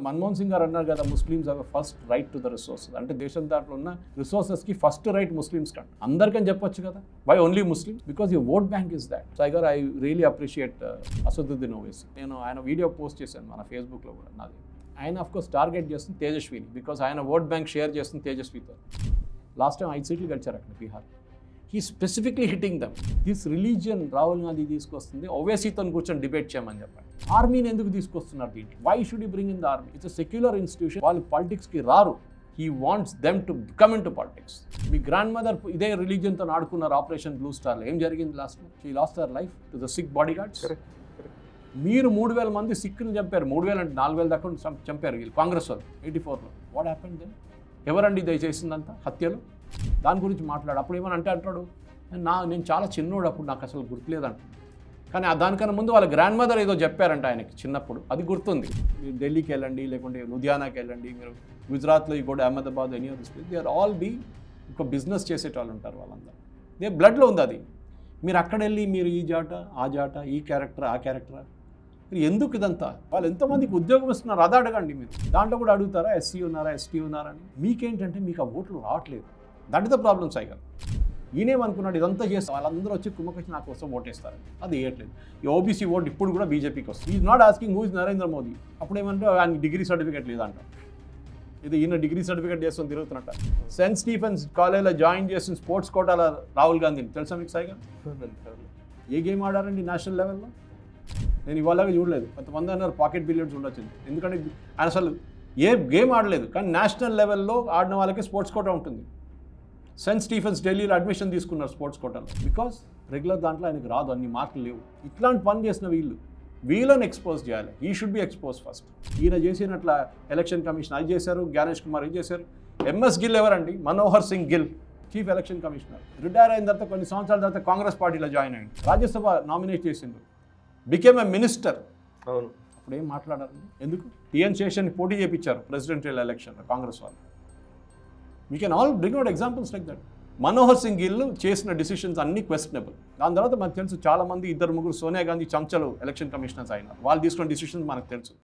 మన్మోహన్ సింగ్ గారు అన్నారు కదా, Muslims have first right to the resources. అంటే దేశం దాంట్లో ఉన్న రిసోర్సెస్కి ఫస్ట్ రైట్ ముస్లిమ్స్ కంటే అందరికని చెప్పొచ్చు కదా. Why only Muslims? Because your vote bank is that. Tiger, I really appreciate Asaduddin Owaisi. నేను ఆయన వీడియో పోస్ట్ చేశాను మన ఫేస్బుక్లో కూడా. నాది ఆయన అఫ్కోర్స్ టార్గెట్ చేస్తుంది తేజస్విని, బికాస్ ఆయన ఓట్ బ్యాంక్ షేర్ చేస్తుంది తేజస్వితో. లాస్ట్ టైం 5 సీట్లు గెలిచారు అక్కడ Bihar. He specifically hitting them. This religion Rahul Gandhi తీసుకొస్తుంది, ఓవైసీతో కూర్చొని డిబేట్ చేయమని చెప్పండి. ఆర్మీని ఎందుకు తీసుకొస్తున్నారు దీంట్లో? Why should you bring in the army? It's secular institution. వాళ్ళు పాలిటిక్స్కి రారు. He wants them to come in to politics. మీ గ్రాండ్ మదర్ ఇదే రిలీజియన్తో ఆడుకున్నారు ఆపరేషన్ బ్లూ స్టార్లో. ఏం జరిగింది లాస్ట్లో? She lost her life to the Sikh bodyguards. మీరు 3000 మంది సిక్కుని చంపారు. 3000 అంటే 4000 దాకా చంపారు వీళ్ళు కాంగ్రెస్ వాళ్ళు 84లో. What happened then? ఎవరండి ఇది చేసిందంతా హత్యలు? దాని గురించి మాట్లాడు. అప్పుడు ఏమని అంటాడు, నేను చాలా చిన్నోడు, అప్పుడు నాకు అసలు గుర్తులేదంట. కానీ దానికన్నా ముందు వాళ్ళ గ్రాండ్ మదర్ ఏదో చెప్పారంట ఆయనకి చిన్నప్పుడు, అది గుర్తుంది. మీరు ఢిల్లీకి వెళ్ళండి, లేకుంటే లుధియానాకి వెళ్ళండి, మీరు గుజరాత్లో కూడా Ahmedabad, any of this place, they are all be ఒక బిజినెస్ చేసేటోళ్ళు ఉంటారు వాళ్ళందరూ. దే బ్లడ్లో ఉంది అది. మీరు అక్కడ వెళ్ళి మీరు ఈ జాట ఆ జాట, ఈ క్యారెక్టర్ ఆ క్యారెక్టరా, ఎందుకు ఇదంతా? వాళ్ళు ఎంతోమందికి ఉద్యోగం ఇస్తున్నారు, అది అడగండి మీరు. దాంట్లో కూడా అడుగుతారా ఎస్సీ ఉన్నారా ఎస్టీ ఉన్నారా అని? మీకేంటంటే మీకు ఆ ఓట్లు రావట్లేదు. That is the problem. Cycle ఈయనేమనుకున్నాడు, ఇదంతా చేస్తే వాళ్ళందరూ వచ్చి కుమ్మకొచ్చి నా కోసం ఓటేస్తారు. అది వేయట్లేదు. ఈ ఓబీసీ ఓట్ ఇప్పుడు కూడా బీజేపీకి వస్తుంది. Is not asking who is Narendra Modi. అప్పుడు ఏమంటే ఆయన డిగ్రీ సర్టిఫికేట్ లేదంట. ఇది ఈయన డిగ్రీ సర్టిఫికేట్ చేసుకొని తిరుగుతున్నట్ట. సెయింట్ స్టీఫెన్స్ కాలేజ్లో జాయిన్ చేసిన స్పోర్ట్స్ కోటాల రాహుల్ గాంధీని తెలుసా మీకు? సైకిల్ ఏ గేమ్ ఆడారండి నేషనల్ లెవెల్లో? నేను ఇవాళగా చూడలేదు. కొంతమంది అన్నారు పాకెట్ బిలియర్డ్స్ ఉండొచ్చు. ఎందుకంటే ఆయన అసలు ఏ గేమ్ ఆడలేదు, కానీ నేషనల్ లెవెల్లో ఆడిన వాళ్ళకి స్పోర్ట్స్ కోటా ఉంటుంది. సెయింట్ స్టీఫెన్స్ ఢిల్లీలో అడ్మిషన్ తీసుకున్నారు స్పోర్ట్స్ కోటాలో. బికాస్ రెగ్యులర్ దాంట్లో ఆయనకు రాదు, అన్ని మార్కులు లేవు. ఇట్లాంటి పని చేసిన వీళ్ళని ఎక్స్పోజ్ చేయాలి. ఈ షుడ్ బి ఎక్స్పోజ్ ఫస్ట్. ఈయన చేసినట్ల ఎలక్షన్ కమిషన్ అది చేశారు, జ్ఞానేష్ కుమార్ ఇది చేశారు. ఎంఎస్ గిల్ ఎవరండి? Manohar Singh Gill, chief election commissioner. Retire అయిన తర్వాత కొన్ని సంవత్సరాల తర్వాత కాంగ్రెస్ పార్టీలో జాయిన్ అయ్యింది. రాజ్యసభ నామినేట్ చేసిండు, బికేమ్ ఎ మినిస్టర్. అవును. అప్పుడు ఏం మాట్లాడారు? ఎందుకు? టిఎన్ శేషన్ పోటీ చేయించారు ప్రెసిడెంషియల్ ఎలక్షన్లో కాంగ్రెస్ వాళ్ళు. We can all bring out examples like that. Manohar Singh Gill చేసిన డిసిషన్స్ అన్ని క్వశ్చనబుల్. దాని తర్వాత మనకు తెలుసు చాలామంది 2-3 సోనియా గాంధీ చంచలు ఎలక్షన్ కమిషనర్స్ అయినారు. వాళ్ళు తీసుకున్న డిసిషన్స్ మనకు తెలుసు.